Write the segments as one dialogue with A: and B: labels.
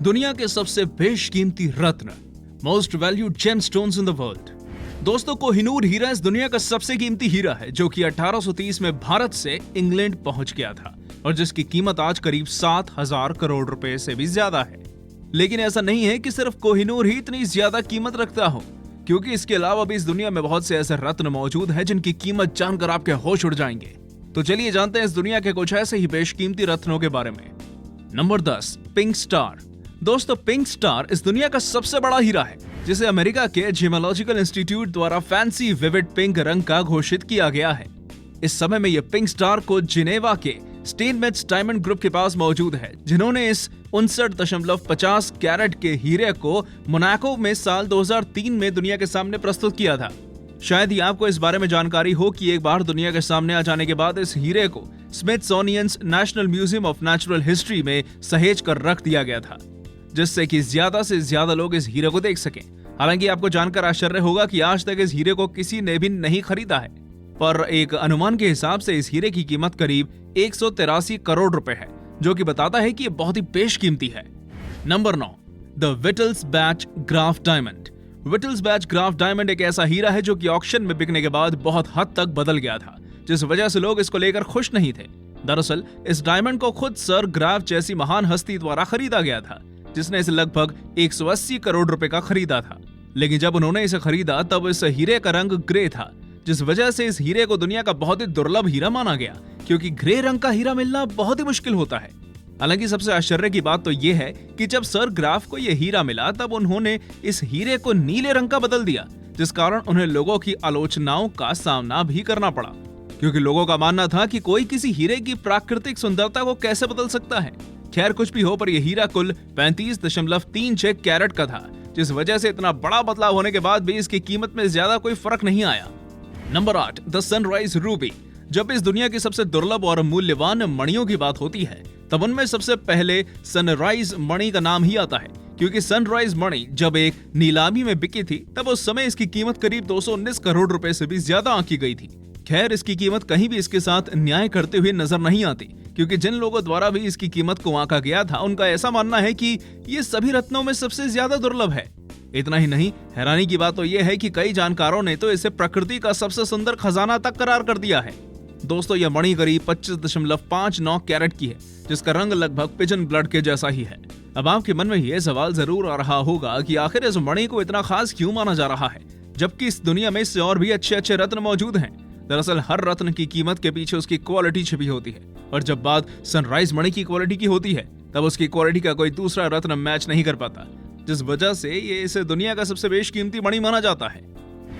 A: दुनिया के सबसे बेशकीमती रत्न, most valued gemstones in the world. दोस्तों, कोहिनूर हीरा इस दुनिया का सबसे कीमती हीरा है जो कि 1830 में भारत से इंग्लैंड पहुंच गया था और जिसकी कीमत आज करीब 7,000 करोड़ रुपए से भी ज्यादा है। लेकिन ऐसा नहीं है कि सिर्फ कोहिनूर ही इतनी ज्यादा कीमत रखता हो, क्योंकि इसके अलावा भी इस दुनिया में बहुत से ऐसे रत्न मौजूद हैं जिनकी कीमत जानकर आपके होश उड़ जाएंगे। तो चलिए जानते हैं इस दुनिया के कुछ ऐसे ही बेशकीमती रत्नों के बारे में। Number 10, pink star. दोस्तों, पिंक स्टार इस दुनिया का सबसे बड़ा हीरा है जिसे अमेरिका के जियोलॉजिकल इंस्टीट्यूट द्वारा फैंसी विविड पिंक रंग का घोषित किया गया है। इस समय में यह पिंक स्टार को जिनेवा के स्टेनमेट्स डायमंड ग्रुप के पास मौजूद है, जिन्होंने इस 59.50 कैरेट के हीरे को मोनाको में साल 2003 में दुनिया के सामने प्रस्तुत किया था। शायद ही आपको इस बारे में जानकारी हो कि एक बार दुनिया के सामने आ जाने के बाद इस हीरे को Smithsonian national museum of natural history में सहेज कर रख दिया गया था, जिससे कि ज्यादा से ज्यादा लोग इस हीरे को देख सकें। हालांकि आपको जानकर आश्चर्य होगा कि आज तक इस हीरे को किसी ने भी नहीं खरीदा है, पर एक अनुमान के हिसाब से इस हीरे की कीमत करीब 183 करोड़ रुपए है, जो कि बताता है कि ये बहुत ही बेशकीमती है। Number 9, the Wittelsbach Graff diamond. Wittelsbach Graff diamond एक ऐसा हीरा है जो कि ऑक्शन में बिकने के बाद बहुत हद तक बदल गया था, जिस वजह से लोग इसको लेकर खुश नहीं थे। दरअसल इस डायमंड को खुद सर ग्राफ जैसी महान हस्ती द्वारा खरीदा गया था, जिसने इसे लगभग 180 करोड़ रुपए का खरीदा था। लेकिन जब उन्होंने इसे खरीदा तब इस हीरे का रंग ग्रे था, जिस वजह से इस हीरे को दुनिया का बहुत ही दुर्लभ हीरा माना गया, क्योंकि ग्रे रंग का हीरा मिलना बहुत ही मुश्किल होता है। हालांकि सबसे आश्चर्य की बात तो यह है कि जब सर ग्राफ को यह हीरा मिला तब उन्होंने इस हीरे को नीले रंग का बदल दिया, जिस कारण उन्हें लोगों की आलोचनाओं का सामना भी करना पड़ा, क्योंकि लोगों का मानना था कि कोई किसी हीरे की प्राकृतिक सुंदरता को कैसे बदल सकता है। खैर, कुछ भी हो, पर यह हीरा कुल 35.36 कैरेट का था, जिस वजह से इतना बड़ा बदलाव होने के बाद भी इसकी कीमत में ज्यादा कोई फर्क नहीं आया। Number 8, the sunrise Ruby. जब इस दुनिया की सबसे दुर्लभ और मूल्यवान मणियों की बात होती है तब उनमें सबसे पहले सनराइज मणि का नाम ही आता है, क्योंकि सनराइज मणि जब एक नीलामी में बिकी थी तब उस समय इसकी कीमत करीब 219 करोड़ रुपए से भी ज्यादा आंकी गई थी। खैर, इसकी कीमत कहीं भी इसके साथ न्याय करते हुए नजर नहीं आती, क्योंकि जिन लोगों द्वारा भी इसकी कीमत को आंका गया था उनका ऐसा मानना है कि ये सभी रत्नों में सबसे ज्यादा दुर्लभ है। इतना ही नहीं, हैरानी की बात तो यह है कि कई जानकारों ने तो इसे प्रकृति का सबसे सुंदर खजाना तक करार कर दिया है। दोस्तों, यह मणि करीब 25.59 कैरेट की है, जिसका रंग लगभग पिजन ब्लड के जैसा ही है। अब आपके मन में यह सवाल जरूर आ रहा होगा कि आखिर इस मणि को इतना खास क्यों माना जा रहा है, जबकि इस दुनिया में इससे और भी अच्छे अच्छे रत्न मौजूद हैं। दरअसल हर रत्न की कीमत के पीछे उसकी क्वालिटी छिपी होती है, और जब बात सनराइज मणि की क्वालिटी की होती है तब उसकी क्वालिटी का कोई दूसरा रत्न मैच नहीं कर पाता, जिस वजह से ये इसे दुनिया का सबसे बेशकीमती मणि माना जाता है।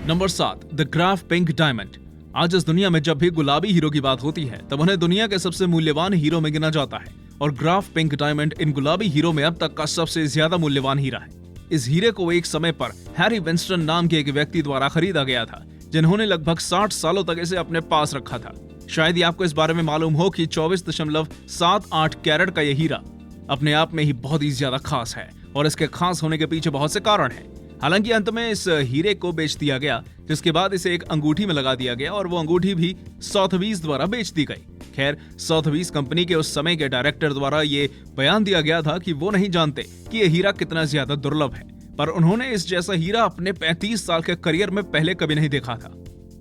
A: Number 7, the graph pink diamond. आज इस दुनिया में जब भी गुलाबी हीरो की बात होती है तब उन्हें दुनिया के सबसे मूल्यवान हीरो में गिना जाता है, और ग्राफ पिंक डायमंड इन गुलाबी हीरो में अब तक का सबसे ज्यादा मूल्यवान हीरा है। इस हीरे को एक समय पर हैरी विंस्टन नाम के एक व्यक्ति द्वारा खरीदा गया था, जिन्होंने लगभग 60 सालों तक इसे अपने पास रखा था। शायद ही आपको इस बारे में मालूम हो कि 24.78 कैरेट का यह हीरा अपने आप में ही बहुत ही ज्यादा खास है, और इसके खास होने के पीछे बहुत से कारण हैं। हालांकि अंत में इस हीरे को बेच दिया गया, जिसके बाद इसे एक अंगूठी में लगा दिया गया और वो अंगूठी भी सोथबीज द्वारा बेच दी गई। खैर, सोथबीज कंपनी के उस समय के डायरेक्टर द्वारा ये बयान दिया गया था कि वो नहीं जानते कि ये हीरा कितना ज्यादा दुर्लभ है, पर उन्होंने इस जैसा हीरा अपने 35 साल के करियर में पहले कभी नहीं देखा था।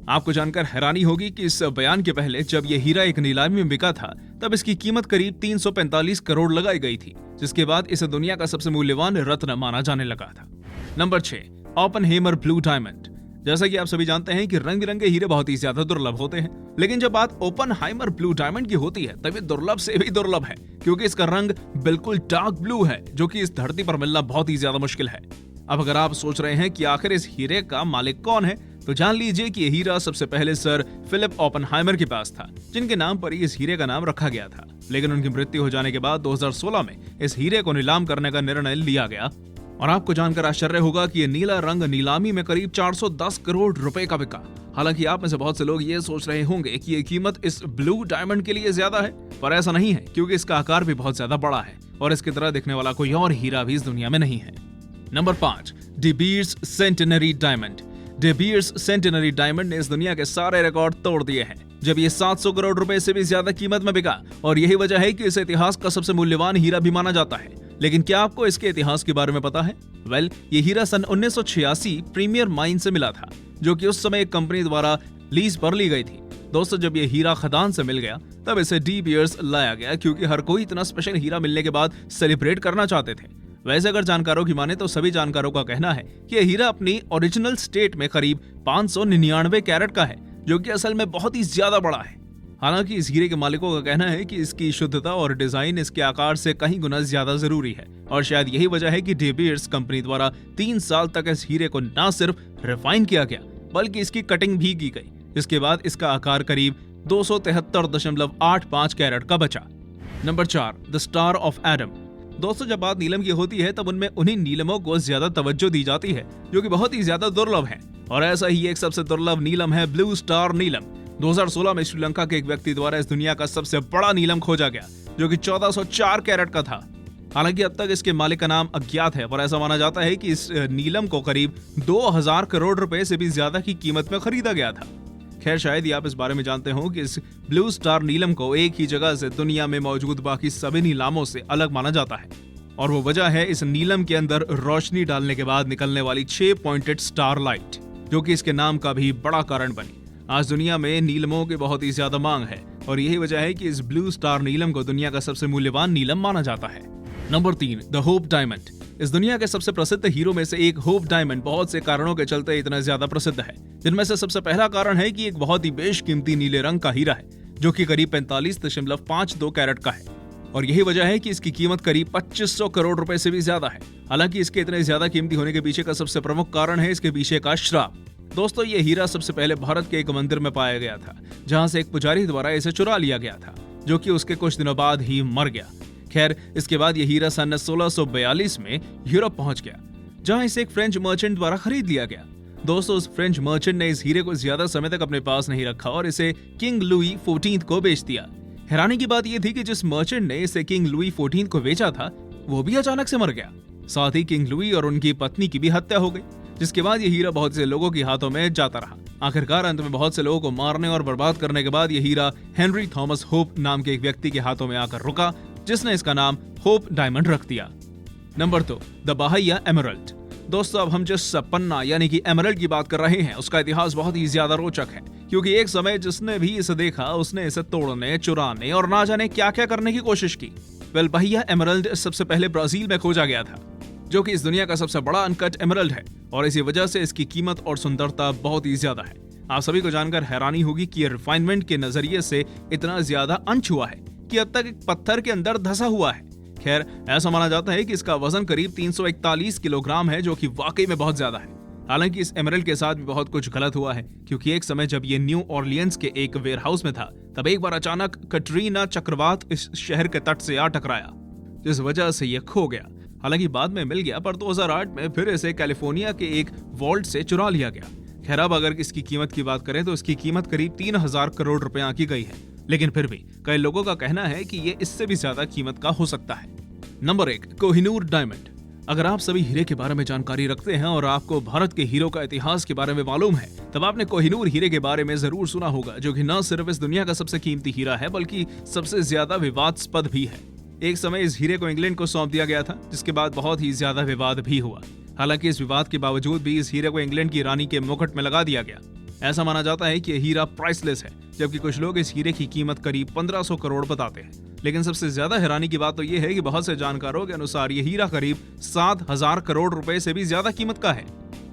A: आपको जानकर हैरानी होगी कि इस बयान के पहले जब यह हीरा एक नीलामी में बिका था तब इसकी कीमत करीब 345 करोड़ लगाई गई थी, जिसके बाद इसे दुनिया का सबसे मूल्यवान रत्न माना जाने लगा था। Number 6, Oppenheimer blue diamond. जैसा कि आप सभी जानते हैं कि रंग बिरंगे हीरे बहुत ही ज्यादा दुर्लभ होते हैं, लेकिन जब बात ओपेनहाइमर ब्लू डायमंड की होती है तब ये दुर्लभ से भी दुर्लभ है, क्योंकि इसका रंग बिल्कुल डार्क ब्लू है, जो कि इस धरती पर मिलना बहुत ही ज्यादा मुश्किल है। अब अगर आप सोच रहे हैं कि आखिर इस हीरे का मालिक कौन है, तो जान लीजिए कि यह हीरा सबसे पहले सर फिलिप ओपेनहाइमर के पास था, जिनके नाम पर ही इस हीरे का नाम रखा गया था। लेकिन उनकी मृत्यु हो जाने के बाद 2016 में इस हीरे को नीलाम करने का निर्णय लिया गया, और आपको जानकर आश्चर्य होगा कि ये नीला रंग नीलामी में करीब 410 करोड़ रुपए का बिका। हालांकि आप में से बहुत से लोग ये सोच रहे होंगे कि ये कीमत इस ब्लू डायमंड के लिए ज्यादा है, पर ऐसा नहीं है, क्योंकि इसका आकार भी बहुत ज्यादा बड़ा है और इसकी तरह दिखने वाला कोई और हीरा भी इस दुनिया में नहीं है। Number 5, De Beers centenary diamond. De Beers centenary diamond ने इस दुनिया के सारे रिकॉर्ड तोड़ दिए हैं, जब ये 700 करोड़ रुपए से भी ज्यादा कीमत में बिका, और यही वजह है कि इसे इतिहास का सबसे मूल्यवान हीरा भी माना जाता है। लेकिन क्या आपको इसके इतिहास के बारे में पता है? ये हीरा सन 1986 प्रीमियर माइन से मिला था, जो कि उस समय एक कंपनी द्वारा लीज पर ली गई थी। दोस्तों, जब ये हीरा खदान से मिल गया तब इसे डी बियर्स लाया गया, क्योंकि हर कोई इतना स्पेशल हीरा मिलने के बाद सेलिब्रेट करना चाहते थे। वैसे अगर जानकारों की माने तो सभी जानकारों का कहना है कि यह हीरा अपनी ओरिजिनल स्टेट में करीब 599 कैरेट का है, जो कि असल में बहुत ही ज्यादा बड़ा है। हालांकि इस हीरे के मालिकों का कहना है कि इसकी शुद्धता और डिजाइन इसके आकार से कहीं गुना ज्यादा जरूरी है, और शायद यही वजह है कि डी बियर्स कंपनी द्वारा 3 साल तक इस हीरे को न सिर्फ रिफाइन किया गया बल्कि इसकी कटिंग भी की गई, जिसके बाद इसका आकार करीब 273.85 कैरेट का बचा। Number 4, the star of Adam. दोस्तों, जब बात नीलम की होती है तब उनमें उन्हीं नीलमों को ज्यादा तवज्जो दी जाती है जो कि बहुत ही ज्यादा दुर्लभ है, और ऐसा ही एक सबसे दुर्लभ नीलम है ब्लू स्टार नीलम। 2016 में श्रीलंका के एक व्यक्ति द्वारा इस दुनिया का सबसे बड़ा नीलम खोजा गया, जो कि 1404 कैरेट का था। हालांकि अब तक इसके मालिक का नाम अज्ञात है, पर ऐसा माना जाता है कि इस नीलम को करीब 2000 करोड़ रुपए से भी ज्यादा की कीमत में खरीदा गया था। खैर, शायद ही आप इस बारे में जानते हो कि इस ब्लू स्टार नीलम को एक ही जगह से दुनिया में मौजूद बाकी सभी नीलामों से अलग माना जाता है, और वो वजह है इस नीलम के अंदर रोशनी डालने के बाद निकलने वाली 6 पॉइंटेड स्टार लाइट, जो कि इसके नाम का भी बड़ा कारण बनी। आज दुनिया में नीलमों की बहुत ही ज्यादा मांग है, और यही वजह है कि इस ब्लू स्टार नीलम को दुनिया का सबसे मूल्यवान नीलम माना जाता है। Number 3, the hope diamond. इस दुनिया के सबसे प्रसिद्ध हीरो में से एक होप डायमंड बहुत से कारणों के चलते इतना ज्यादा प्रसिद्ध है, जिनमें से सबसे पहला कारण है कि एक बहुत ही बेशकीमती नीले रंग का हीरा है, जो कि करीब 45.52 कैरेट का है, और यही वजह है कि इसकी कीमत करीब 2500 करोड़ रुपए से भी ज्यादा है। हालांकि इसके इतने ज्यादा कीमती होने के पीछे का सबसे प्रमुख कारण है इसके पीछे का श्राप। दोस्तों, ये हीरा सबसे पहले भारत के एक मंदिर में पाया गया था, जहां से एक पुजारी द्वारा इसे चुरा लिया गया था, जो कि उसके कुछ दिनों बाद ही मर गया। खैर, इसके बाद ये हीरा सन 1642 में यूरोप पहुंच गया, जहां इसे एक फ्रेंच मर्चेंट द्वारा खरीद लिया गया। दोस्तों, उस फ्रेंच मर्चेंट ने इस हीरे को ज्यादा समय तक अपने पास नहीं रखा और इसे किंग लुई 14 को बेच दिया। हैरानी की बात यह थी कि जिस मर्चेंट ने इसे किंग लुई 14 को बेचा था, वो भी अचानक से मर गया। साथ ही किंग लुई और उनकी पत्नी की भी हत्या हो गई, जिसके बाद ये हीरा बहुत से लोगों के हाथों में जाता रहा। आखिरकार अंत में बहुत से लोगों को मारने और बर्बाद करने के बाद ये हीरा हेनरी थॉमस होप नाम के एक व्यक्ति के हाथों में आकर रुका, जिसने इसका नाम होप डायमंड रख दिया। Number 2, the Bahiya emerald. दोस्तों, अब हम जिस पन्ना यानी कि एमरल्ड की बात कर रहे हैं, उसका इतिहास बहुत ही ज्यादा रोचक है, क्योंकि एक समय जिसने भी इसे देखा उसने इसे तोड़ने, चुराने और ना जाने क्या क्या करने की कोशिश की। बाहिया एमरल्ड सबसे पहले ब्राजील में खोजा गया था, जो कि इस दुनिया का सबसे बड़ा अनकट एमरल्ड है, और इसी वजह से इसकी कीमत और सुंदरता बहुत ही ज्यादा है। आप सभी को जानकर हैरानी होगी कि ये रिफाइनमेंट के नजरिए से इतना ज्यादा अनछुआ है कि अब तक एक पत्थर के अंदर धंसा हुआ है। खैर, ऐसा माना जाता है कि इसका वजन करीब 341 किलोग्राम है, जो कि वाकई में बहुत ज्यादा है। हालांकि इस एमरल्ड के साथ भी बहुत कुछ गलत हुआ है, क्योंकि एक समय जब ये न्यू ऑरलियंस के एक वेयरहाउस में था, तब एक बार अचानक कटरीना चक्रवात इस शहर के तट से आ टकराया, जिस वजह से ये खो गया। हालांकि बाद में मिल गया, पर 2008 में फिर इसे कैलिफोर्निया के एक वॉल्ट से चुरा लिया गया। खैर, अब अगर इसकी कीमत की बात करें तो इसकी कीमत करीब 3000 करोड़ रुपए आंकी गई है, लेकिन फिर भी कई लोगों का कहना है कि ये इससे भी ज्यादा कीमत का हो सकता है। Number 1, Kohinoor diamond. अगर आप सभी हीरे के बारे में जानकारी रखते हैं और आपको भारत के हीरो का इतिहास के बारे में मालूम है, तब आपने कोहिनूर हीरे के बारे में जरूर सुना होगा, जो कि न सिर्फ इस दुनिया का सबसे कीमती हीरा है बल्कि सबसे ज्यादा विवादास्पद भी है। एक समय इस हीरे को इंग्लैंड को सौंप दिया गया था, जिसके बाद बहुत ही ज्यादा विवाद भी हुआ। हालांकि इस विवाद के बावजूद भी इस हीरे को इंग्लैंड की रानी के मुकुट में लगा दिया गया। ऐसा माना जाता है कि यह हीरा प्राइसलेस है, जबकि कुछ लोग इस हीरे की कीमत करीब 1500 करोड़ बताते हैं। लेकिन सबसे ज्यादा हैरानी की बात तो यह है कि बहुत से जानकारों के अनुसार यह हीरा करीब 7000 करोड़ रुपए से भी ज्यादा कीमत का है।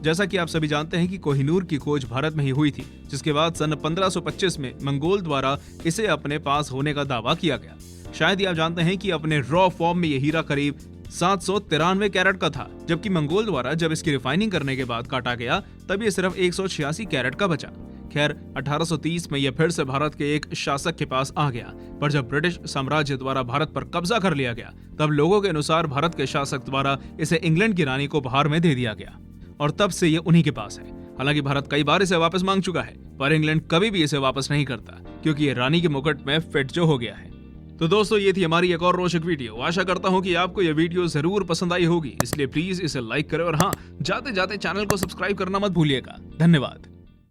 A: जैसा कि आप सभी जानते हैं कि कोहिनूर की खोज भारत में ही हुई थी, जिसके बाद सन 1525 में मंगोल द्वारा इसे अपने पास होने का दावा किया गया। शायद ही आप जानते हैं कि अपने रॉ फॉर्म में यह हीरा करीब 793 कैरेट का था, जबकि मंगोल द्वारा जब इसकी रिफाइनिंग करने के बाद काटा गया तब ये सिर्फ 186 कैरेट का बचा। खैर, 1830 में यह फिर से भारत के एक शासक के पास आ गया, पर जब ब्रिटिश साम्राज्य द्वारा भारत पर कब्जा कर लिया गया, तब लोगों के अनुसार भारत के शासक द्वारा इसे इंग्लैंड की रानी को उपहार में दे दिया गया, और तब से ये उन्हीं के पास है। हालांकि भारत कई बार इसे वापस मांग चुका है, पर इंग्लैंड कभी भी इसे वापस नहीं करता, क्योंकि ये रानी के मुकुट में फिट जो हो गया है। तो दोस्तों, ये थी हमारी एक और रोचक वीडियो। आशा करता हूँ कि आपको यह वीडियो जरूर पसंद आई होगी, इसलिए प्लीज इसे लाइक करें और हाँ, जाते जाते चैनल को सब्सक्राइब करना मत भूलिएगा। धन्यवाद।